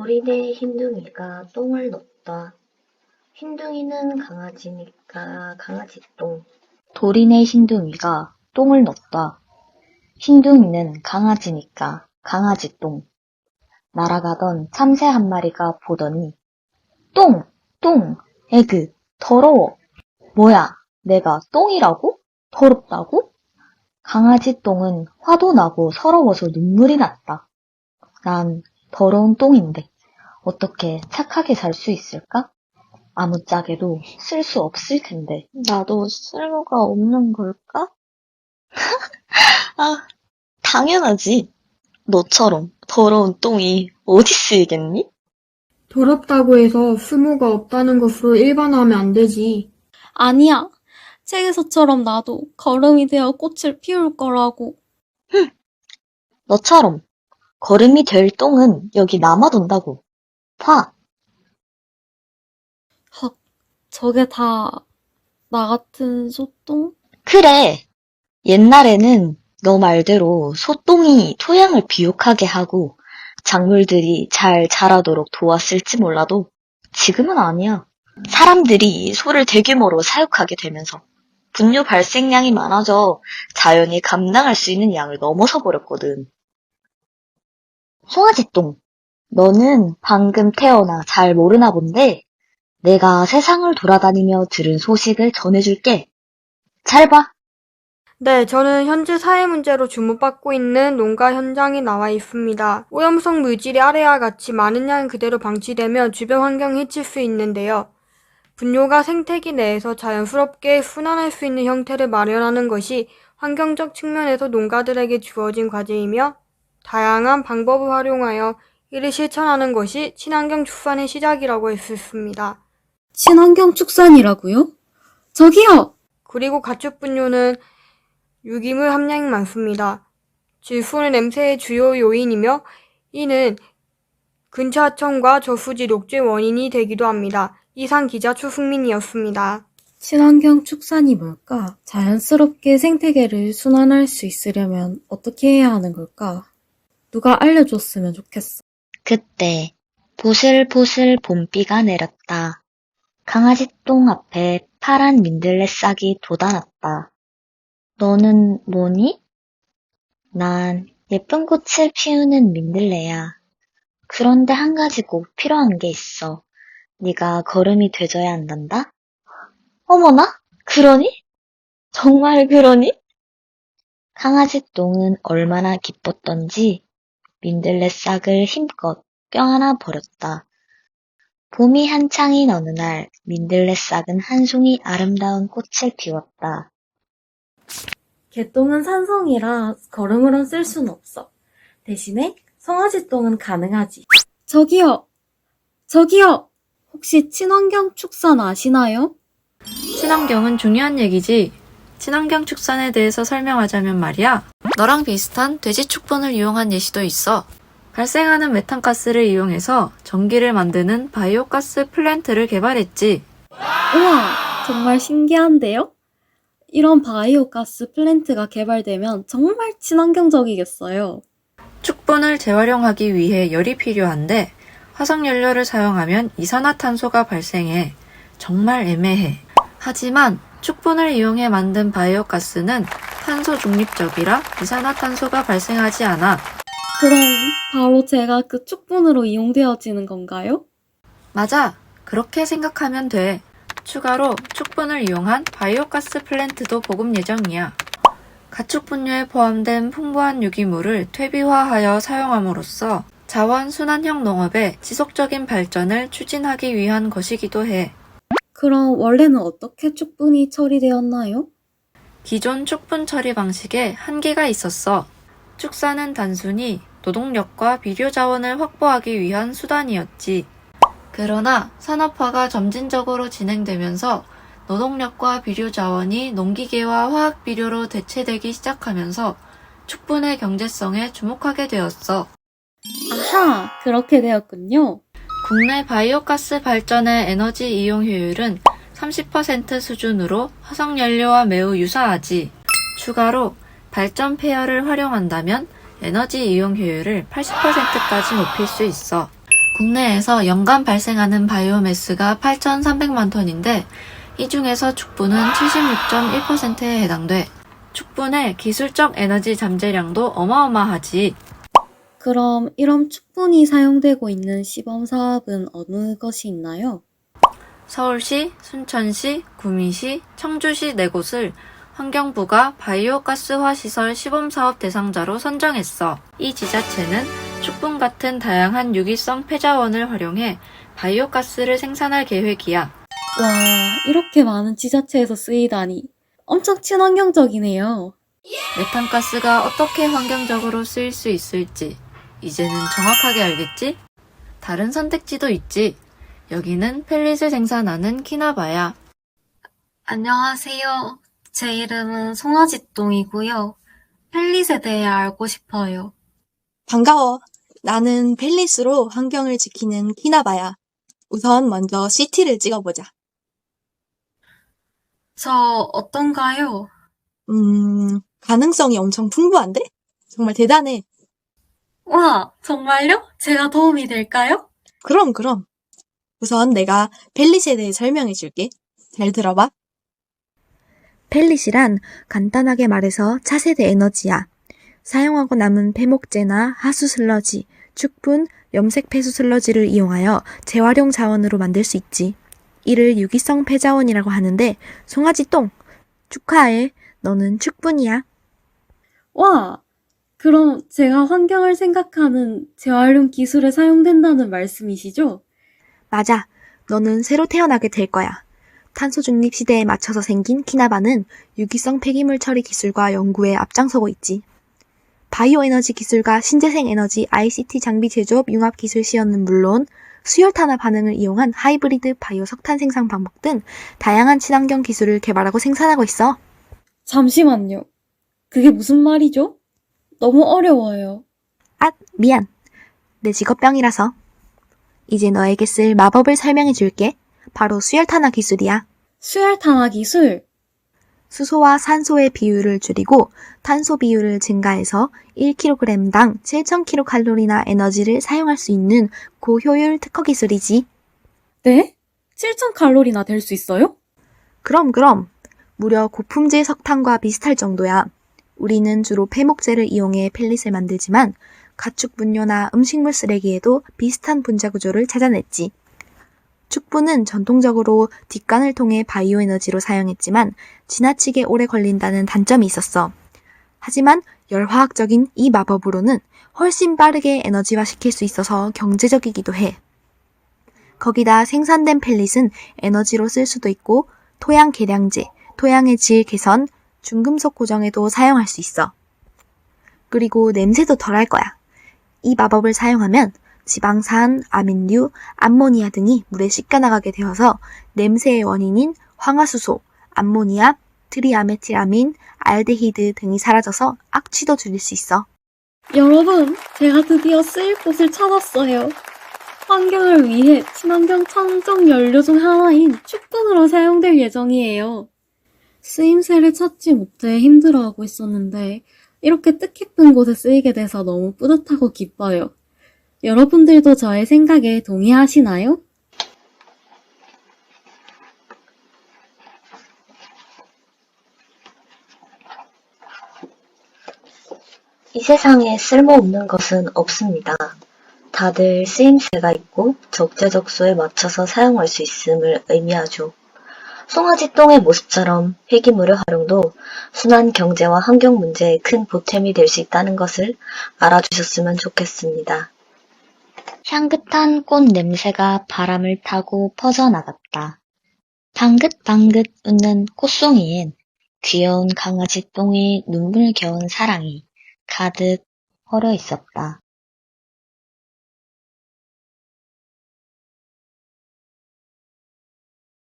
어린애 흰둥이가 똥을 넣었다. 흰둥이는 강아지니까 강아지똥. 돌이네 흰둥이가 똥을 넣었다. 흰둥이는 강아지니까 강아지똥. 날아가던 참새 한 마리가 보더니 똥! 똥! 에그! 더러워! 뭐야, 내가 똥이라고? 더럽다고? 강아지 똥은 화도 나고 서러워서 눈물이 났다. 난 더러운 똥인데 어떻게 착하게 살 수 있을까? 아무짝에도 쓸 수 없을 텐데. 나도 쓸모가 없는 걸까? 아, 당연하지. 너처럼 더러운 똥이 어디 쓰이겠니? 더럽다고 해서 쓸모가 없다는 것으로 일반화하면 안 되지. 아니야. 책에서처럼 나도 거름이 되어 꽃을 피울 거라고. 너처럼 거름이 될 똥은 여기 남아돈다고. 봐, 헉, 저게 다 나 같은 소똥? 그래. 옛날에는 너 말대로 소똥이 토양을 비옥하게 하고 작물들이 잘 자라도록 도왔을지 몰라도 지금은 아니야. 사람들이 소를 대규모로 사육하게 되면서 분뇨 발생량이 많아져 자연이 감당할 수 있는 양을 넘어서 버렸거든. 송아지똥, 너는 방금 태어나 잘 모르나 본데 내가 세상을 돌아다니며 들은 소식을 전해줄게. 잘 봐. 네, 저는 현재 사회 문제로 주목받고 있는 농가 현장에 나와 있습니다. 오염성 물질이 아래와 같이 많은 양 그대로 방치되면 주변 환경에 해칠 수 있는데요. 분뇨가 생태계 내에서 자연스럽게 순환할 수 있는 형태를 마련하는 것이 환경적 측면에서 농가들에게 주어진 과제이며 다양한 방법을 활용하여 이를 실천하는 것이 친환경 축산의 시작이라고 할 수 있습니다. 친환경 축산이라고요? 저기요! 그리고 가축 분뇨는 유기물 함량이 많습니다. 질소는 냄새의 주요 요인이며 이는 근처하청과 저수지 녹조의 원인이 되기도 합니다. 이상 기자 추승민이었습니다. 친환경 축산이 뭘까? 자연스럽게 생태계를 순환할 수 있으려면 어떻게 해야 하는 걸까? 누가 알려줬으면 좋겠어. 그때 보슬보슬 봄비가 내렸다. 강아지 똥 앞에 파란 민들레 싹이 돋아났다. 너는 뭐니? 난 예쁜 꽃을 피우는 민들레야. 그런데 한 가지 꼭 필요한 게 있어. 네가 거름이 돼줘야 한단다. 어머나? 그러니? 정말 그러니? 강아지 똥은 얼마나 기뻤던지 민들레 싹을 힘껏 껴안아 버렸다. 봄이 한창인 어느 날 민들레 싹은 한 송이 아름다운 꽃을 피웠다. 개똥은 산성이라 거름으론 쓸 순 없어. 대신에 송아지 똥은 가능하지. 저기요! 저기요! 혹시 친환경 축산 아시나요? 친환경은 중요한 얘기지. 친환경 축산에 대해서 설명하자면 말이야. 너랑 비슷한 돼지 축분을 이용한 예시도 있어. 발생하는 메탄가스를 이용해서 전기를 만드는 바이오가스 플랜트를 개발했지. 우와! 정말 신기한데요? 이런 바이오가스 플랜트가 개발되면 정말 친환경적이겠어요. 축분을 재활용하기 위해 열이 필요한데 화석연료를 사용하면 이산화탄소가 발생해. 정말 애매해. 하지만 축분을 이용해 만든 바이오가스는 탄소 중립적이라 이산화탄소가 발생하지 않아. 그럼 바로 제가 그 축분으로 이용되어지는 건가요? 맞아. 그렇게 생각하면 돼. 추가로 축분을 이용한 바이오가스 플랜트도 보급 예정이야. 가축 분뇨에 포함된 풍부한 유기물을 퇴비화하여 사용함으로써 자원 순환형 농업의 지속적인 발전을 추진하기 위한 것이기도 해. 그럼 원래는 어떻게 축분이 처리되었나요? 기존 축분 처리 방식에 한계가 있었어. 축사는 단순히 노동력과 비료 자원을 확보하기 위한 수단이었지. 그러나 산업화가 점진적으로 진행되면서 노동력과 비료 자원이 농기계와 화학 비료로 대체되기 시작하면서 축분의 경제성에 주목하게 되었어. 아하, 그렇게 되었군요. 국내 바이오가스 발전의 에너지 이용 효율은 30% 수준으로 화석연료와 매우 유사하지. 추가로 발전 폐열을 활용한다면 에너지 이용 효율을 80%까지 높일 수 있어. 국내에서 연간 발생하는 바이오매스가 8,300만 톤인데 이 중에서 축분은 76.1%에 해당돼. 축분의 기술적 에너지 잠재량도 어마어마하지. 그럼 이런 축분이 사용되고 있는 시범 사업은 어느 것이 있나요? 서울시, 순천시, 구미시, 청주시 4곳을 환경부가 바이오가스화 시설 시범사업 대상자로 선정했어. 이 지자체는 축분 같은 다양한 유기성 폐자원을 활용해 바이오가스를 생산할 계획이야. 와, 이렇게 많은 지자체에서 쓰이다니 엄청 친환경적이네요. 메탄가스가 어떻게 환경적으로 쓰일 수 있을지 이제는 정확하게 알겠지? 다른 선택지도 있지. 여기는 펠릿을 생산하는 키나바야. 안녕하세요. 제 이름은 송아지똥이고요. 펠릿에 대해 알고 싶어요. 반가워. 나는 펠릿으로 환경을 지키는 키나바야. 우선 먼저 CT를 찍어보자. 저 어떤가요? 가능성이 엄청 풍부한데? 정말 대단해. 와, 정말요? 제가 도움이 될까요? 그럼. 우선 내가 펠릿에 대해 설명해 줄게. 잘 들어봐. 펠릿이란 간단하게 말해서 차세대 에너지야. 사용하고 남은 폐목재나 하수 슬러지, 축분, 염색 폐수 슬러지를 이용하여 재활용 자원으로 만들 수 있지. 이를 유기성 폐자원이라고 하는데, 송아지똥! 축하해. 너는 축분이야. 와, 그럼 제가 환경을 생각하는 재활용 기술에 사용된다는 말씀이시죠? 맞아. 너는 새로 태어나게 될 거야. 탄소 중립 시대에 맞춰서 생긴 키나바는 유기성 폐기물 처리 기술과 연구에 앞장서고 있지. 바이오 에너지 기술과 신재생 에너지 ICT 장비 제조업 융합 기술 시연은 물론 수열 탄화 반응을 이용한 하이브리드 바이오 석탄 생산 방법 등 다양한 친환경 기술을 개발하고 생산하고 있어. 잠시만요. 그게 무슨 말이죠? 너무 어려워요. 미안. 내 직업병이라서. 이제 너에게 쓸 마법을 설명해 줄게. 바로 수열 탄화 기술이야. 수열 탄화 기술. 수소와 산소의 비율을 줄이고 탄소 비율을 증가해서 1kg당 7,000kcal나 에너지를 사용할 수 있는 고효율 특허 기술이지. 네? 7,000칼로리나 될 수 있어요? 그럼. 무려 고품질 석탄과 비슷할 정도야. 우리는 주로 폐목재를 이용해 펠릿을 만들지만 가축 분뇨나 음식물 쓰레기에도 비슷한 분자 구조를 찾아냈지. 축분은 전통적으로 뒷간을 통해 바이오 에너지로 사용했지만 지나치게 오래 걸린다는 단점이 있었어. 하지만 열화학적인 이 마법으로는 훨씬 빠르게 에너지화 시킬 수 있어서 경제적이기도 해. 거기다 생산된 펠릿은 에너지로 쓸 수도 있고 토양 개량제, 토양의 질 개선, 중금속 고정에도 사용할 수 있어. 그리고 냄새도 덜할 거야. 이 마법을 사용하면 지방산, 아민류, 암모니아 등이 물에 씻겨나가게 되어서 냄새의 원인인 황화수소, 암모니아, 트리아메틸아민, 알데히드 등이 사라져서 악취도 줄일 수 있어. 여러분, 제가 드디어 쓰일 곳을 찾았어요. 환경을 위해 친환경 청정 연료 중 하나인 축분으로 사용될 예정이에요. 쓰임새를 찾지 못해 힘들어하고 있었는데 이렇게 뜻깊은 곳에 쓰이게 돼서 너무 뿌듯하고 기뻐요. 여러분들도 저의 생각에 동의하시나요? 이 세상에 쓸모없는 것은 없습니다. 다들 쓰임새가 있고 적재적소에 맞춰서 사용할 수 있음을 의미하죠. 송아지 똥의 모습처럼 폐기물의 활용도 순환 경제와 환경 문제에 큰 보탬이 될 수 있다는 것을 알아주셨으면 좋겠습니다. 향긋한 꽃 냄새가 바람을 타고 퍼져나갔다. 방긋방긋 웃는 꽃송이엔 귀여운 강아지 똥의 눈물 겨운 사랑이 가득 얼어 있었다.